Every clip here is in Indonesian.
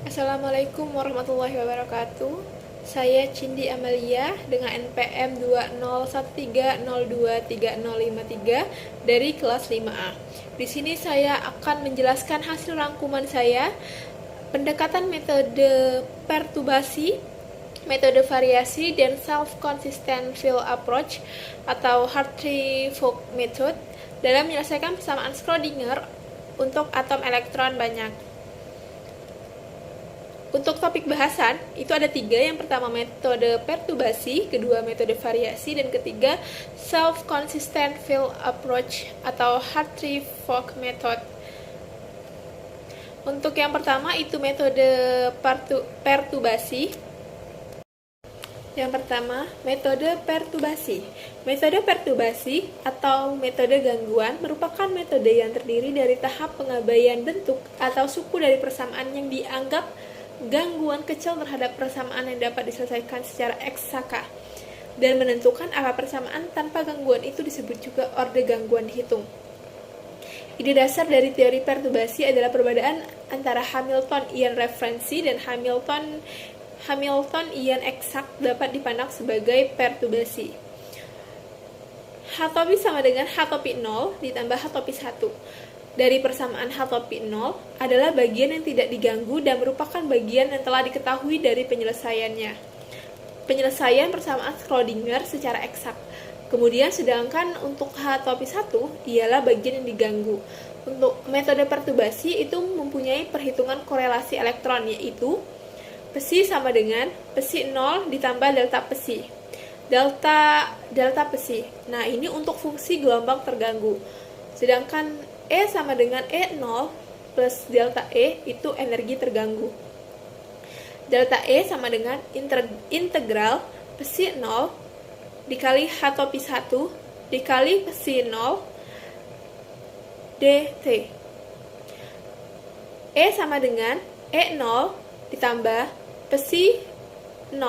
Assalamualaikum warahmatullahi wabarakatuh. Saya Cindy Amalia dengan NPM 20130230053 dari kelas 5A. Di sini saya akan menjelaskan hasil rangkuman saya, pendekatan metode pertubasi, metode variasi, dan self-consistent field approach atau Hartree-Fock method dalam menyelesaikan persamaan Schrödinger untuk atom elektron banyak. Untuk topik bahasan, itu ada 3. Yang pertama metode pertubasi, kedua metode variasi, dan ketiga self-consistent field approach atau Hartree-Fock method. Untuk yang pertama itu metode pertubasi. Yang pertama, metode pertubasi. Metode pertubasi atau metode gangguan merupakan metode yang terdiri dari tahap pengabaian bentuk atau suku dari persamaan yang dianggap gangguan kecil terhadap persamaan yang dapat diselesaikan secara eksaka dan menentukan apa persamaan tanpa gangguan itu disebut juga orde gangguan dihitung. Ide dasar dari teori pertubasi adalah perbedaan antara Hamilton-Ian referensi dan Hamilton-Ian eksak dapat dipandang sebagai pertubasi. H topi sama dengan H topi 0 ditambah H topi 1. Dari persamaan H topi 0 adalah bagian yang tidak diganggu dan merupakan bagian yang telah diketahui dari penyelesaiannya. Penyelesaian persamaan Schrödinger secara eksak. Kemudian sedangkan untuk H topi 1 ialah bagian yang diganggu. Untuk metode pertubasi itu mempunyai perhitungan korelasi elektron, yaitu psi sama dengan psi 0 ditambah delta psi. Delta psi. Nah, ini untuk fungsi gelombang terganggu. Sedangkan E sama dengan E0 plus delta E itu energi terganggu. Delta E sama dengan integral psi 0 dikali H topi 1 dikali psi 0 dt. E sama dengan E0 ditambah psi 0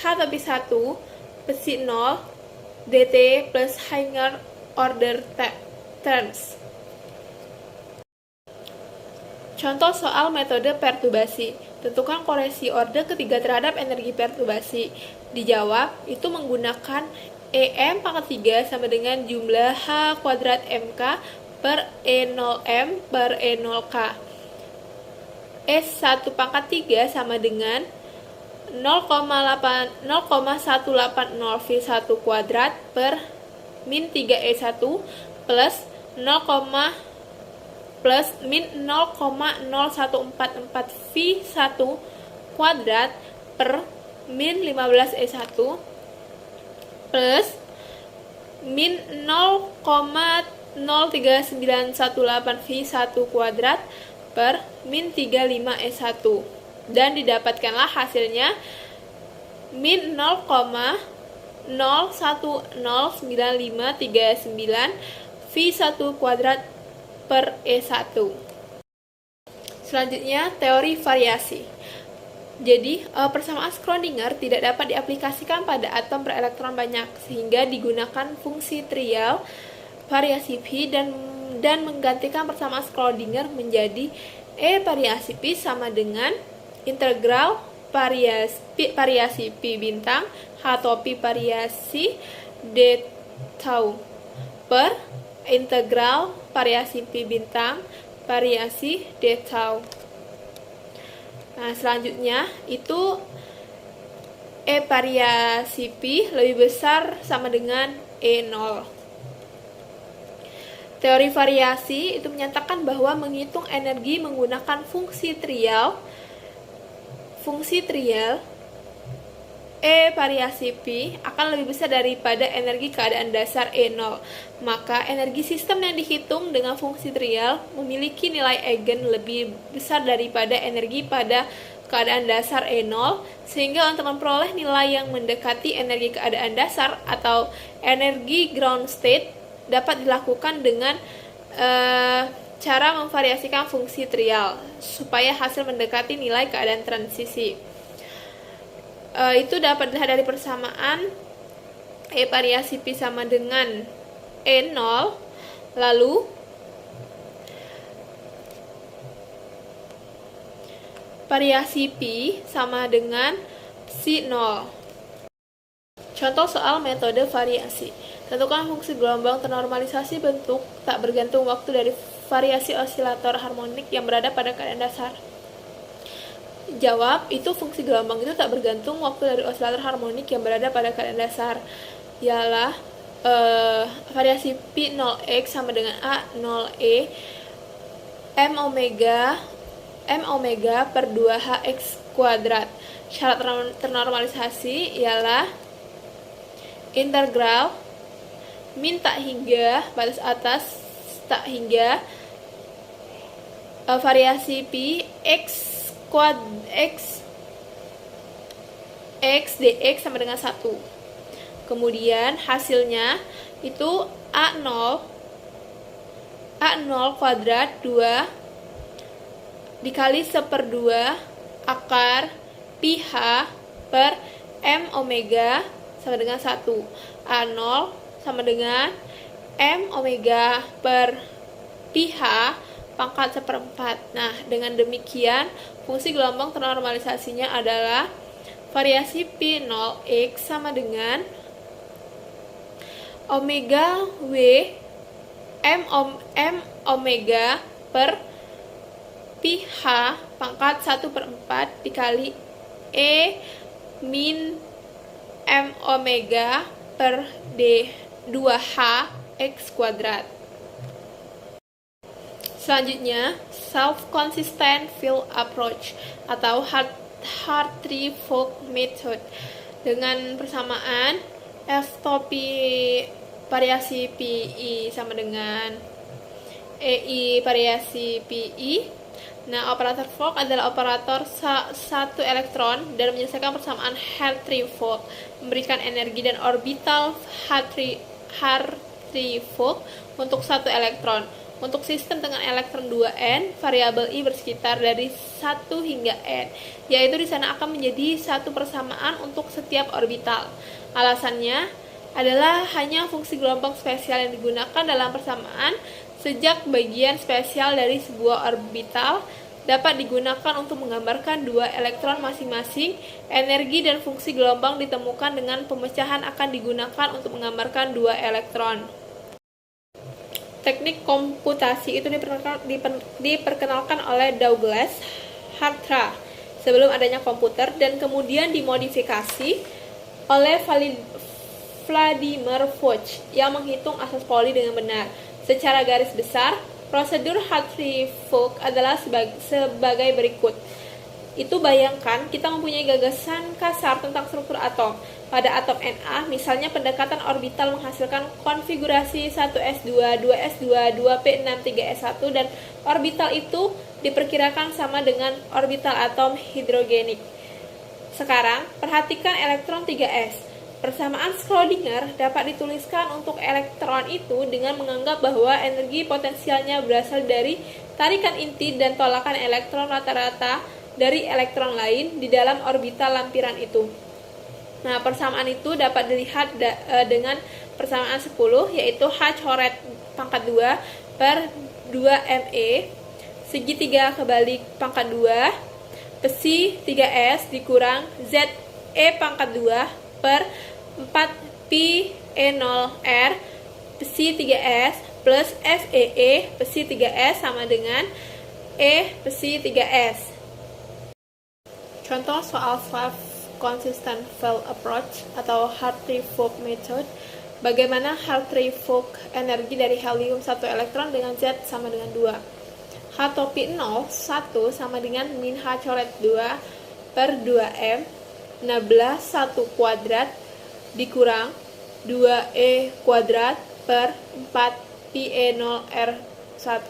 H topi 1 psi 0 dt plus higher order terms. Contoh soal metode pertubasi. Tentukan korelasi orde ketiga terhadap energi pertubasi. Dijawab, itu menggunakan EM pangkat 3 sama dengan jumlah H kuadrat MK per E0M per E0K. S1 pangkat 3 sama dengan 0,180 V1 kuadrat per min 3E1 plus min 0,0144 V1 kuadrat per min 15E1 plus min 0,03918 V1 kuadrat per min 35E1 dan didapatkanlah hasilnya min 0,010959 V1 kuadrat per E1. Selanjutnya, teori variasi. Jadi, persamaan Schrödinger tidak dapat diaplikasikan pada atom berelektron banyak, sehingga digunakan fungsi trial variasi P dan menggantikan persamaan Schrödinger menjadi E variasi P sama dengan integral variasi P bintang H topi variasi D tau per integral variasi P bintang variasi D tau. Nah, selanjutnya itu E variasi P lebih besar sama dengan E0. Teori variasi itu menyatakan bahwa menghitung energi menggunakan fungsi trial E variasi P akan lebih besar daripada energi keadaan dasar E0. Maka energi sistem yang dihitung dengan fungsi trial memiliki nilai eigen lebih besar daripada energi pada keadaan dasar E0, sehingga untuk memperoleh nilai yang mendekati energi keadaan dasar atau energi ground state dapat dilakukan dengan cara memvariasikan fungsi trial supaya hasil mendekati nilai keadaan transisi. Itu dapat dilihat dari persamaan E variasi P sama dengan E0, lalu variasi Pi sama dengan psi 0. Contoh soal metode variasi. Tentukan fungsi gelombang ternormalisasi bentuk tak bergantung waktu dari variasi osilator harmonik yang berada pada keadaan dasar. Jawab, itu fungsi gelombang itu tak bergantung waktu dari osilator harmonik yang berada pada keadaan dasar. Ialah variasi Pi 0x sama dengan A 0e M omega per 2hx kuadrat. Syarat ternormalisasi ialah integral min tak hingga batas atas tak hingga variasi Pi x dx sama dengan 1. Kemudian hasilnya itu A0 kuadrat 2 dikali 1/2 akar pi h per m omega sama dengan 1. A0 sama dengan m omega per pi h pangkat 1/4. Nah, dengan demikian fungsi gelombang ternormalisasinya adalah variasi Pi 0x sama dengan omega w m omega per pi h pangkat 1/4 dikali e min m omega per d 2h x kuadrat. Selanjutnya, self-consistent field approach atau Hartree-Fock method. Dengan persamaan F topi variasi PI sama dengan EI variasi PI. Nah, operator Fock adalah operator satu elektron dan menyelesaikan persamaan Hartree-Fock, memberikan energi dan orbital Hartree-Fock untuk satu elektron. Untuk sistem dengan elektron 2n, variabel I bersekitar dari 1 hingga n, yaitu di sana akan menjadi satu persamaan untuk setiap orbital. Alasannya adalah hanya fungsi gelombang spesial yang digunakan dalam persamaan sejak bagian spesial dari sebuah orbital dapat digunakan untuk menggambarkan dua elektron masing-masing. Energi dan fungsi gelombang ditemukan dengan pemecahan akan digunakan untuk menggambarkan dua elektron. Teknik komputasi itu diperkenalkan oleh Douglas Hartree sebelum adanya komputer dan kemudian dimodifikasi oleh Vladimir Foch yang menghitung asas Pauli dengan benar. Secara garis besar, prosedur Hartree-Fock adalah sebagai berikut. Itu bayangkan kita mempunyai gagasan kasar tentang struktur atom. Pada atom Na, misalnya pendekatan orbital menghasilkan konfigurasi 1s2, 2s2, 2p6, 3s1 dan orbital itu diperkirakan sama dengan orbital atom hidrogenik. Sekarang, perhatikan elektron 3s. Persamaan Schrödinger dapat dituliskan untuk elektron itu dengan menganggap bahwa energi potensialnya berasal dari tarikan inti dan tolakan elektron rata-rata dari elektron lain di dalam orbital lampiran itu. Nah, persamaan itu dapat dilihat dengan persamaan 10, yaitu H coret pangkat 2 per 2me, segitiga kebalik pangkat 2, psi 3s dikurang ze pangkat 2 per 4pi e0r, psi 3s plus fee psi 3s sama dengan psi 3s. Contoh soal self-consistent field approach atau Hartree-Fock method. Bagaimana Hartree-Fock energi dari helium 1 elektron dengan Z sama dengan 2. H topi 0, 1 sama dengan min H coret 2 per 2M, 16 1 kuadrat dikurang 2E kuadrat per 4pi E0R1.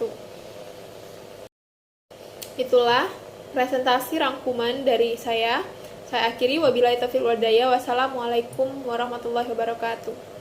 Itulah presentasi rangkuman dari saya. Saya akhiri, wabillahi taufiq wal hidayah. Wassalamualaikum warahmatullahi wabarakatuh.